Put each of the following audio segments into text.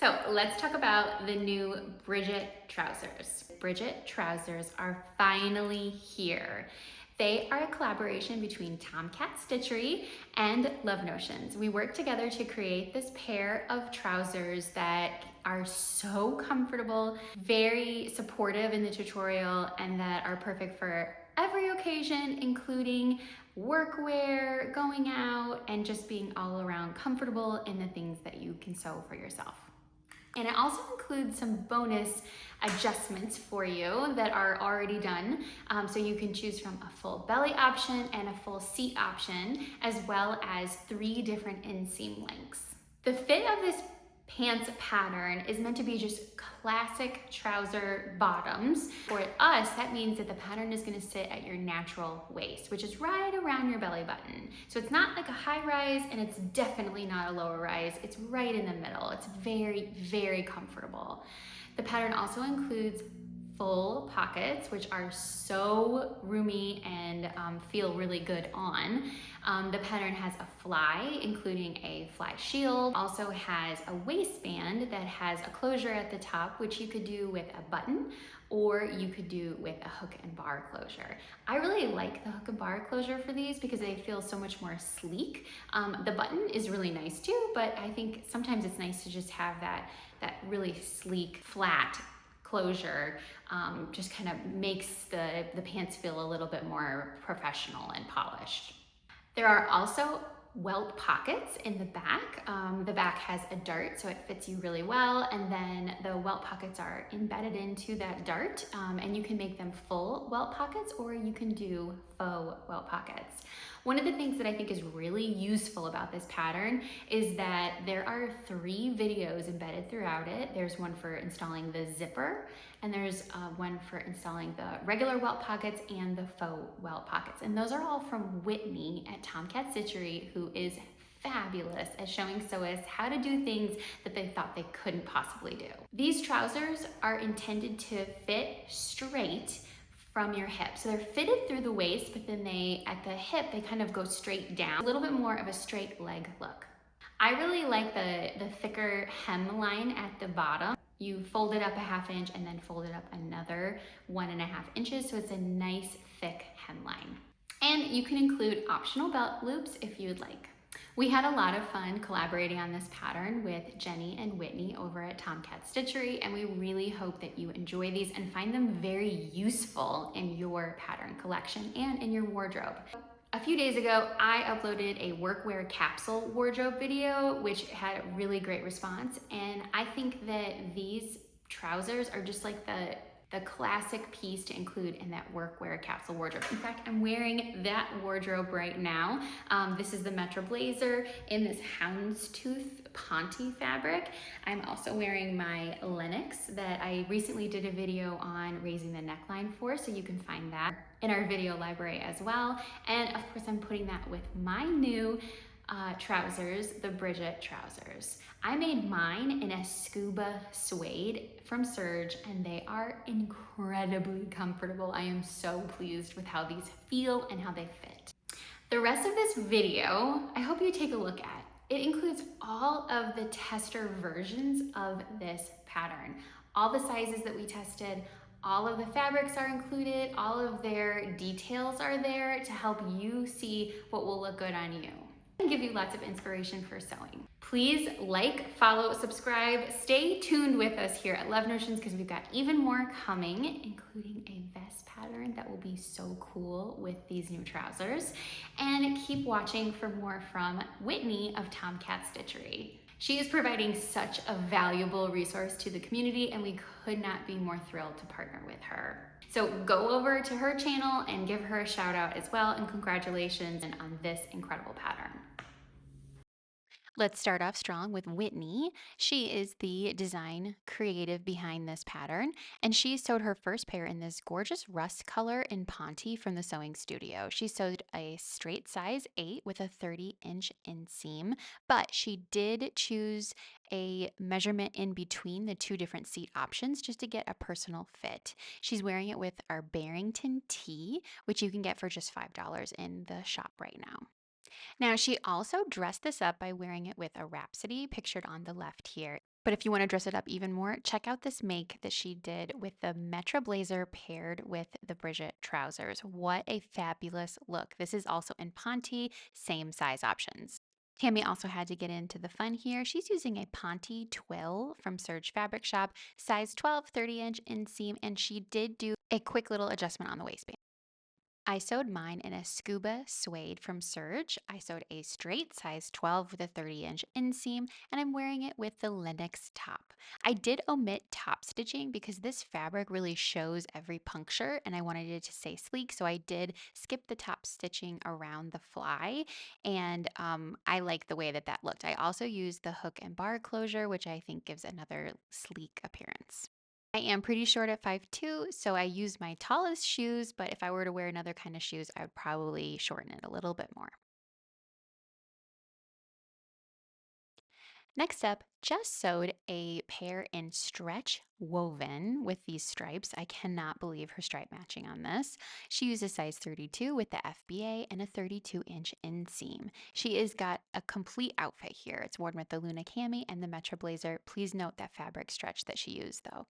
So let's talk about the new Bridget trousers. Bridget trousers are finally here. They are a collaboration between TomKat Stitchery and Love Notions. We worked together to create this pair of trousers that are so comfortable, very supportive in the tutorial, and that are perfect for every occasion, including workwear, going out, and just being all around comfortable in the things that you can sew for yourself. And it also includes some bonus adjustments for you that are already done. So you can choose from a full belly option and a full seat option, as well as 3 different inseam lengths. The fit of this pants pattern is meant to be just classic trouser bottoms. For us, that means that the pattern is going to sit at your natural waist, which is right around your belly button. So it's not like a high rise, and it's definitely not a lower rise. It's right in the middle. It's very, very comfortable. The pattern also includes full pockets, which are so roomy and feel really good on. The pattern has a fly, including a fly shield. Also has a waistband that has a closure at the top, which you could do with a button, or you could do with a hook and bar closure. I really like the hook and bar closure for these because they feel so much more sleek. The button is really nice too, but I think sometimes it's nice to just have that really sleek, flat closure. Just kind of makes the pants feel a little bit more professional and polished. There are also welt pockets in the back. The back has a dart, so it fits you really well, and then the welt pockets are embedded into that dart, and you can make them full welt pockets, or you can do faux welt pockets. One of the things that I think is really useful about this pattern is that there are 3 videos embedded throughout it. There's one for installing the zipper, and there's one for installing the regular welt pockets and the faux welt pockets. And those are all from Whitney at TomKat Stitchery, who is fabulous at showing sewists how to do things that they thought they couldn't possibly do. These trousers are intended to fit straight from your hip. So they're fitted through the waist, but then at the hip, they kind of go straight down. A little bit more of a straight leg look. I really like the thicker hemline at the bottom. You fold it up a 1/2 inch and then fold it up another 1.5 inches. So it's a nice thick hemline. And you can include optional belt loops if you would like. We had a lot of fun collaborating on this pattern with Jenny and Whitney over at TomKat Stitchery, and we really hope that you enjoy these and find them very useful in your pattern collection and in your wardrobe. A few days ago, I uploaded a workwear capsule wardrobe video, which had a really great response, and I think that these trousers are just like the classic piece to include in that workwear capsule wardrobe. In fact, I'm wearing that wardrobe right now. This is the Metro Blazer in this houndstooth ponte fabric. I'm also wearing my Lennox that I recently did a video on raising the neckline for, so you can find that in our video library as well. And of course, I'm putting that with my new trousers, the Bridget trousers. I made mine in a scuba suede from Serge, and they are incredibly comfortable. I am so pleased with how these feel and how they fit. The rest of this video, I hope you take a look at. It includes all of the tester versions of this pattern. All the sizes that we tested, all of the fabrics are included, all of their details are there to help you see what will look good on you and give you lots of inspiration for sewing. Please like, follow, subscribe. Stay tuned with us here at Love Notions because we've got even more coming, including a vest pattern that will be so cool with these new trousers. And keep watching for more from Whitney of TomKat Stitchery. She is providing such a valuable resource to the community, and we could not be more thrilled to partner with her. So go over to her channel and give her a shout out as well, and congratulations on this incredible pattern. Let's start off strong with Whitney. She is the design creative behind this pattern, and she sewed her first pair in this gorgeous rust color in ponte from the sewing studio. She sewed a straight size 8 with a 30-inch inseam, but she did choose a measurement in between the 2 different seat options just to get a personal fit. She's wearing it with our Barrington tee, which you can get for just $5 in the shop right now. Now, she also dressed this up by wearing it with a Rhapsody pictured on the left here. But if you want to dress it up even more, check out this make that she did with the Metra blazer paired with the Bridget trousers. What a fabulous look. This is also in ponte, same size options. Tammy also had to get into the fun here. She's using a ponte twill from Serge Fabric Shop, size 12, 30-inch inseam, and she did do a quick little adjustment on the waistband. I sewed mine in a scuba suede from Serge. I sewed a straight size 12 with a 30-inch inseam, and I'm wearing it with the Lennox top. I did omit top stitching because this fabric really shows every puncture, and I wanted it to stay sleek, so I did skip the top stitching around the fly, and I like the way that that looked. I also used the hook and bar closure, which I think gives another sleek appearance. I am pretty short at 5'2", so I use my tallest shoes, but if I were to wear another kind of shoes, I would probably shorten it a little bit more. Next up, just sewed a pair in stretch woven with these stripes. I cannot believe her stripe matching on this. She used a size 32 with the FBA and a 32-inch inseam. She has got a complete outfit here. It's worn with the Luna cami and the Metra blazer. Please note that fabric stretch that she used though.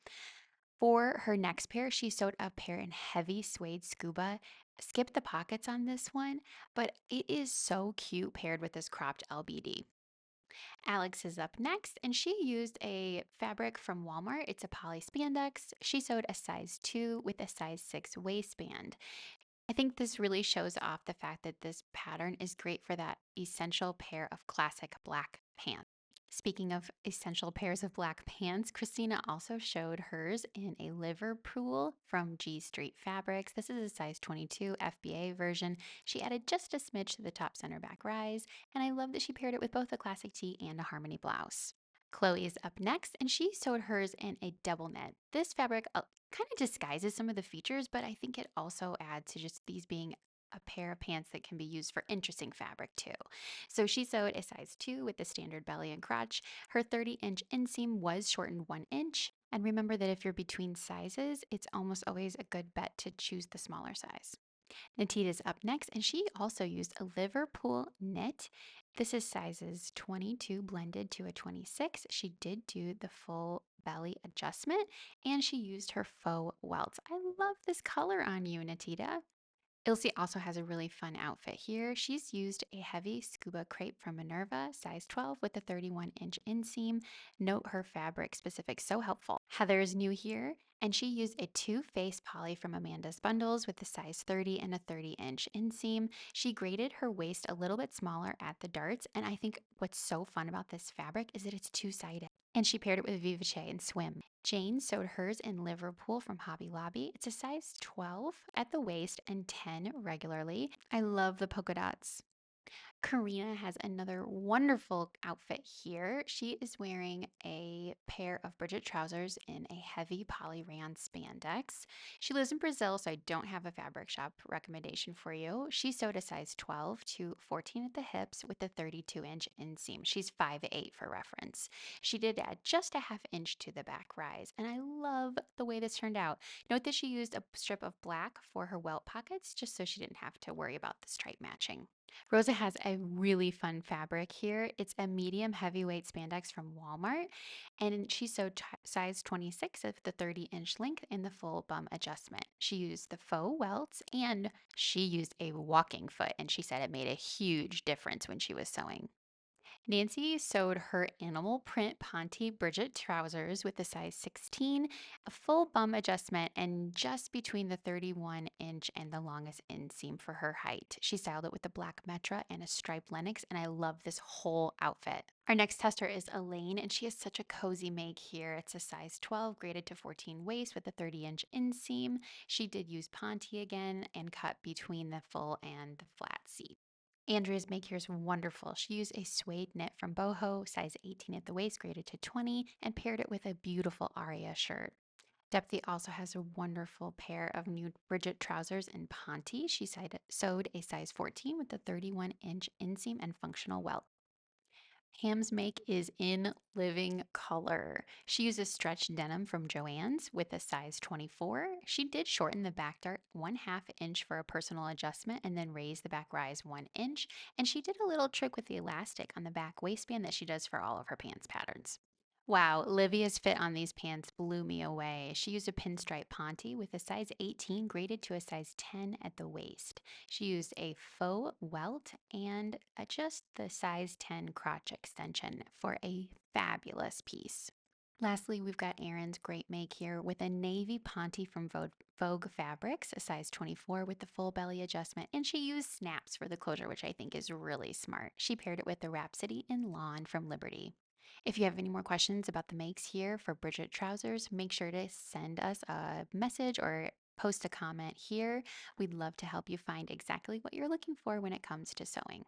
For her next pair, she sewed a pair in heavy suede scuba. Skip the pockets on this one, but it is so cute paired with this cropped LBD. Alex is up next, and she used a fabric from Walmart. It's a poly spandex. She sewed a size 2 with a size 6 waistband. I think this really shows off the fact that this pattern is great for that essential pair of classic black pants. Speaking of essential pairs of black pants, Christina also showed hers in a Liverpool from G Street Fabrics. This is a size 22 FBA version. She added just a smidge to the top center back rise, and I love that she paired it with both a classic tee and a harmony blouse. Chloe is up next, and she sewed hers in a double knit. This fabric kind of disguises some of the features, but I think it also adds to just these being a pair of pants that can be used for interesting fabric too. So she sewed a size 2 with the standard belly and crotch. Her 30-inch inseam was shortened 1 inch. And remember that if you're between sizes, it's almost always a good bet to choose the smaller size. Natita's up next, and she also used a Liverpool knit. This is sizes 22 blended to a 26. She did do the full belly adjustment, and she used her faux welts. I love this color on you, Natita. Ilse also has a really fun outfit here. She's used a heavy scuba crepe from Minerva, size 12 with a 31-inch inseam. Note her fabric specific, so helpful. Heather is new here, and she used a two-face poly from Amanda's Bundles with a size 30 and a 30-inch inseam. She graded her waist a little bit smaller at the darts, and I think what's so fun about this fabric is that it's two-sided. And she paired it with Vivace and Swim. Jane sewed hers in Liverpool from Hobby Lobby. It's a size 12 at the waist and 10 regularly. I love the polka dots. Karina has another wonderful outfit here. She is wearing a pair of Bridget trousers in a heavy poly rayon spandex. She lives in Brazil, so I don't have a fabric shop recommendation for you. She sewed a size 12 to 14 at the hips with a 32-inch inseam. She's 5'8" for reference. She did add just a half inch to the back rise, and I love the way this turned out. Note that she used a strip of black for her welt pockets just so she didn't have to worry about the stripe matching. Rosa has a really fun fabric here. It's a medium heavyweight spandex from Walmart, and she sewed size 26 of the 30-inch length in the full bum adjustment. She used the faux welts, and she used a walking foot, and she said it made a huge difference when she was sewing. Nancy sewed her animal print ponte Bridget trousers with a size 16, a full bum adjustment, and just between the 31-inch and the longest inseam for her height. She styled it with the black metra and a striped Lennox, and I love this whole outfit. Our next tester is Elaine, and she has such a cozy make here. It's a size 12 graded to 14 waist with a 30-inch inseam. She did use ponte again and cut between the full and the flat seat. Andrea's make here is wonderful. She used a suede knit from Boho, size 18 at the waist, graded to 20, and paired it with a beautiful Aria shirt. Depthy also has a wonderful pair of new Bridget trousers in ponte. She sewed a size 14 with a 31-inch inseam and functional welt. Pam's make is in living color. She uses stretch denim from Joann's with a size 24. She did shorten the back dart 1/2 inch for a personal adjustment and then raise the back rise 1 inch. And she did a little trick with the elastic on the back waistband that she does for all of her pants patterns. Wow, Livia's fit on these pants blew me away. She used a pinstripe ponte with a size 18 graded to a size 10 at the waist. She used a faux welt and just the size 10 crotch extension for a fabulous piece. Lastly, we've got Erin's great make here with a navy ponte from Vogue Fabrics, a size 24 with the full belly adjustment, and she used snaps for the closure, which I think is really smart. She paired it with the Rhapsody in Lawn from Liberty. If you have any more questions about the makes here for Bridget Trousers, make sure to send us a message or post a comment here. We'd love to help you find exactly what you're looking for when it comes to sewing.